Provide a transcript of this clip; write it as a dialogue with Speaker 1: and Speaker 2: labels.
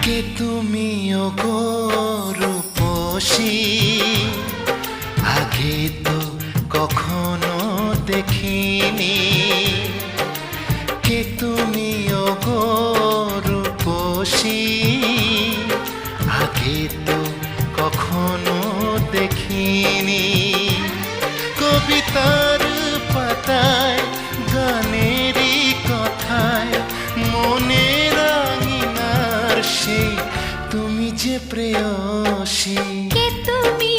Speaker 1: কে তুমি ওগো রূপসী, আগে তো কখনো দেখিনি। কে তুমি ওগো রূপসী, আগে তো কখনো দেখিনি। কবিতার পাতায় গানেরই কথায় মনের আঙিনার সেই তুমি যে প্রেয়সী।
Speaker 2: কে তুমি